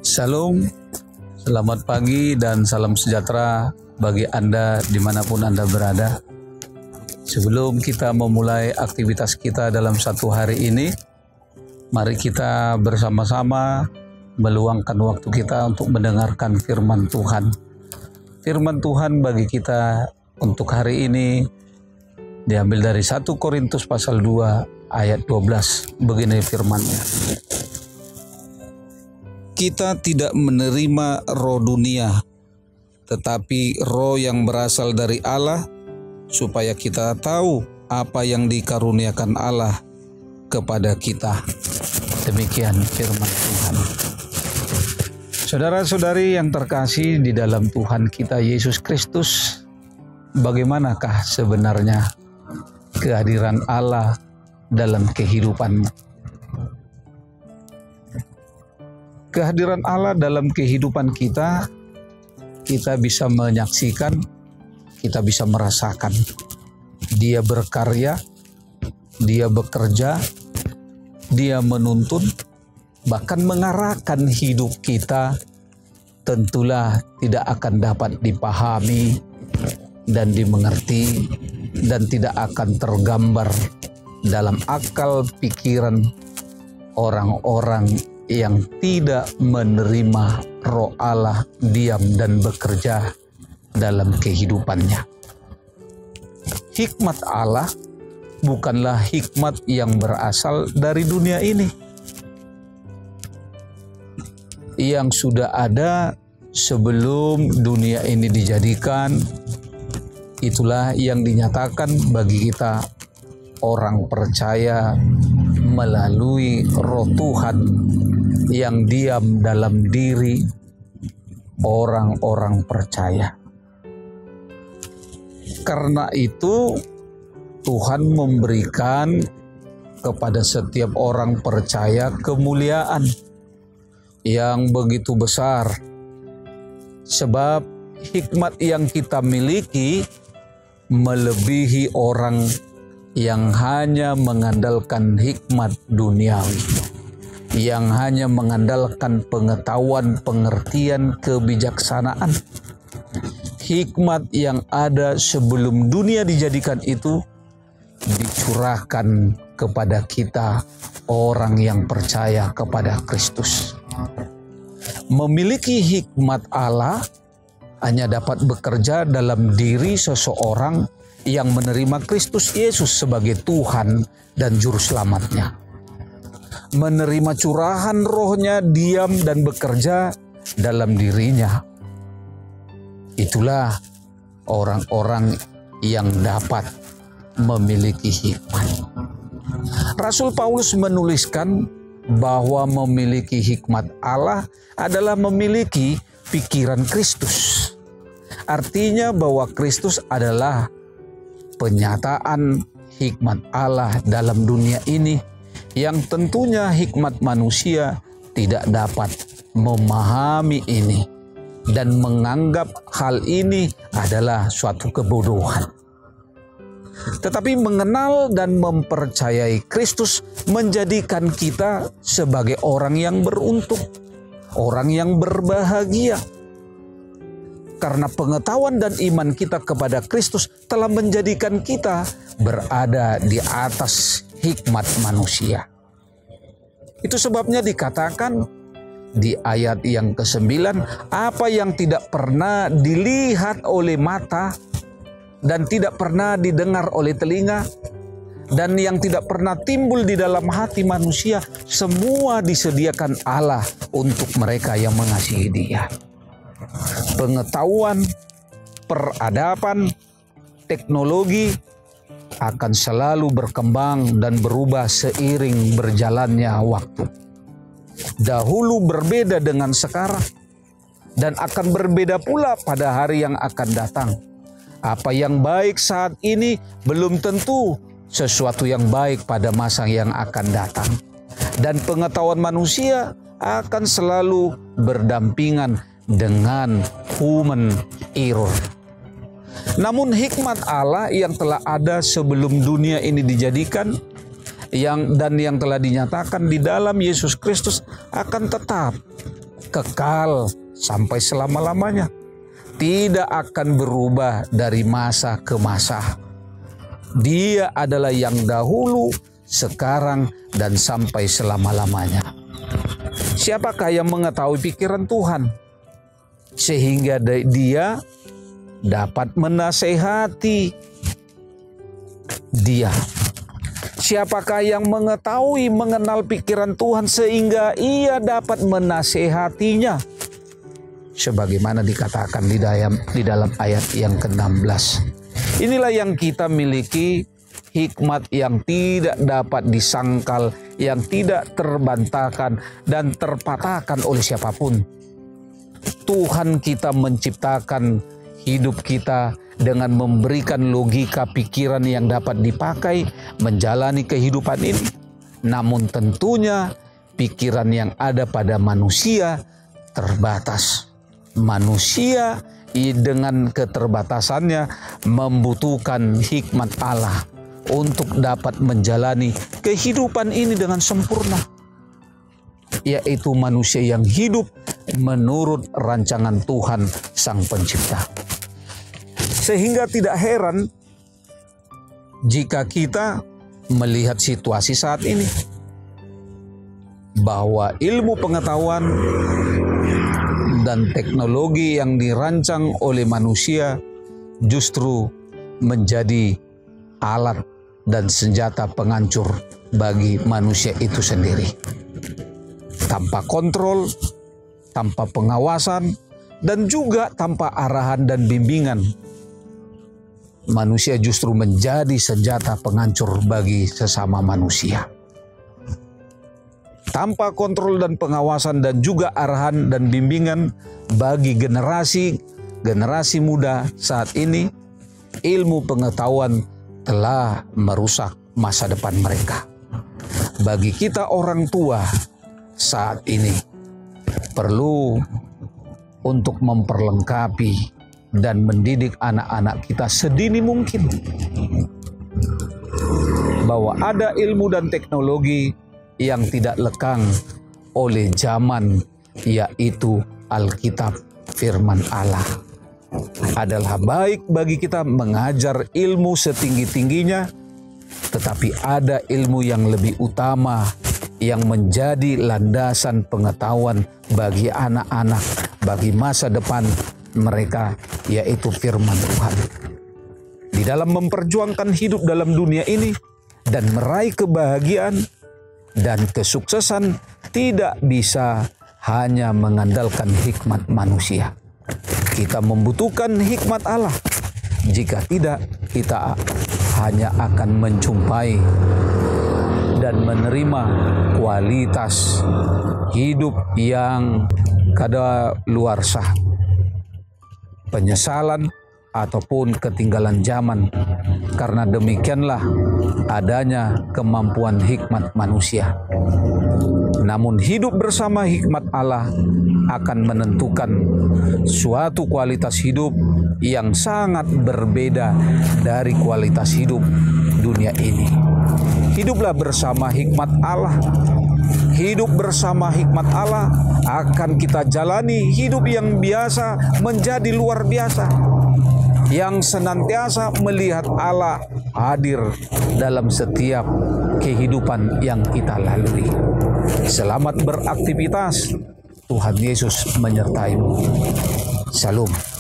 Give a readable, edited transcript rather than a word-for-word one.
Shalom, selamat pagi dan salam sejahtera bagi Anda dimanapun Anda berada. Sebelum kita memulai aktivitas kita dalam satu hari ini, mari kita bersama-sama meluangkan waktu kita untuk mendengarkan firman Tuhan. Firman Tuhan bagi kita untuk hari ini diambil dari 1 Korintus pasal 2 ayat 12. Begini firman-Nya. Kita tidak menerima roh dunia, tetapi roh yang berasal dari Allah, supaya kita tahu apa yang dikaruniakan Allah kepada kita. Demikian firman Tuhan. Saudara-saudari yang terkasih di dalam Tuhan kita Yesus Kristus, bagaimanakah sebenarnya kehadiran Allah dalam kehidupanmu? Kehadiran Allah dalam kehidupan kita bisa menyaksikan, kita bisa merasakan. Dia berkarya, Dia bekerja, Dia menuntun, bahkan mengarahkan hidup kita. Tentulah tidak akan dapat dipahami dan dimengerti dan tidak akan tergambar dalam akal pikiran orang-orang yang tidak menerima roh Allah diam dan bekerja dalam kehidupannya. Hikmat Allah bukanlah hikmat yang berasal dari dunia ini, yang sudah ada sebelum dunia ini dijadikan. Itulah yang dinyatakan bagi kita orang percaya melalui roh Tuhan yang diam dalam diri orang-orang percaya. Karena itu Tuhan memberikan kepada setiap orang percaya kemuliaan yang begitu besar. Sebab hikmat yang kita miliki melebihi orang yang hanya mengandalkan hikmat duniawi, yang hanya mengandalkan pengetahuan, pengertian, kebijaksanaan. Hikmat yang ada sebelum dunia dijadikan itu dicurahkan kepada kita, orang yang percaya kepada Kristus. Memiliki hikmat Allah hanya dapat bekerja dalam diri seseorang yang menerima Kristus Yesus sebagai Tuhan dan Juru Selamatnya. Menerima curahan rohnya diam dan bekerja dalam dirinya. Itulah orang-orang yang dapat memiliki hikmat. Rasul Paulus menuliskan bahwa memiliki hikmat Allah adalah memiliki pikiran Kristus. Artinya bahwa Kristus adalah penyataan hikmat Allah dalam dunia ini, yang tentunya hikmat manusia tidak dapat memahami ini dan menganggap hal ini adalah suatu kebodohan. Tetapi mengenal dan mempercayai Kristus menjadikan kita sebagai orang yang beruntung, orang yang berbahagia. Karena pengetahuan dan iman kita kepada Kristus telah menjadikan kita berada di atas hikmat manusia. Itu sebabnya dikatakan di ayat yang ke-9, apa yang tidak pernah dilihat oleh mata dan tidak pernah didengar oleh telinga dan yang tidak pernah timbul di dalam hati manusia, semua disediakan Allah untuk mereka yang mengasihi Dia. Pengetahuan, peradaban, teknologi akan selalu berkembang dan berubah seiring berjalannya waktu. Dahulu berbeda dengan sekarang dan akan berbeda pula pada hari yang akan datang. Apa yang baik saat ini belum tentu sesuatu yang baik pada masa yang akan datang. Dan pengetahuan manusia akan selalu berdampingan dengan human error. Namun hikmat Allah yang telah ada sebelum dunia ini dijadikan yang telah dinyatakan di dalam Yesus Kristus akan tetap kekal sampai selama-lamanya, tidak akan berubah dari masa ke masa. Dia adalah yang dahulu, sekarang, dan sampai selama-lamanya. Siapakah yang mengetahui pikiran Tuhan sehingga dia dapat menasehati dia? Siapakah yang mengetahui, mengenal pikiran Tuhan sehingga ia dapat menasehatinya? Sebagaimana dikatakan di dalam ayat yang ke-16. Inilah yang kita miliki, hikmat yang tidak dapat disangkal, yang tidak terbantahkan dan terpatahkan oleh siapapun. Tuhan kita menciptakan hidup kita dengan memberikan logika pikiran yang dapat dipakai menjalani kehidupan ini. Namun tentunya pikiran yang ada pada manusia terbatas. Manusia dengan keterbatasannya membutuhkan hikmat Allah untuk dapat menjalani kehidupan ini dengan sempurna, yaitu manusia yang hidup menurut rancangan Tuhan Sang Pencipta. Sehingga tidak heran jika kita melihat situasi saat ini, bahwa ilmu pengetahuan dan teknologi yang dirancang oleh manusia justru menjadi alat dan senjata penghancur bagi manusia itu sendiri. Tanpa kontrol, tanpa pengawasan, dan juga tanpa arahan dan bimbingan, manusia justru menjadi senjata penghancur bagi sesama manusia. Tanpa kontrol dan pengawasan dan juga arahan dan bimbingan bagi generasi muda saat ini, ilmu pengetahuan telah merusak masa depan mereka. Bagi kita orang tua saat ini perlu untuk memperlengkapi dan mendidik anak-anak kita sedini mungkin bahwa ada ilmu dan teknologi yang tidak lekang oleh zaman, yaitu Alkitab, firman Allah. Adalah baik bagi kita mengajar ilmu setinggi-tingginya, tetapi ada ilmu yang lebih utama yang menjadi landasan pengetahuan bagi anak-anak, bagi masa depan mereka, yaitu firman Tuhan. Di dalam memperjuangkan hidup dalam dunia ini dan meraih kebahagiaan dan kesuksesan, tidak bisa hanya mengandalkan hikmat manusia. Kita membutuhkan hikmat Allah. Jika tidak, kita hanya akan menjumpai dan menerima kualitas hidup yang kadaluarsa, penyesalan ataupun ketinggalan zaman. Karena demikianlah adanya kemampuan hikmat manusia. Namun hidup bersama hikmat Allah akan menentukan suatu kualitas hidup yang sangat berbeda dari kualitas hidup dunia ini. Hiduplah bersama hikmat Allah. Hidup bersama hikmat Allah akan kita jalani hidup yang biasa menjadi luar biasa, yang senantiasa melihat Allah hadir dalam setiap kehidupan yang kita lalui. Selamat beraktivitas. Tuhan Yesus menyertai-mu. Shalom.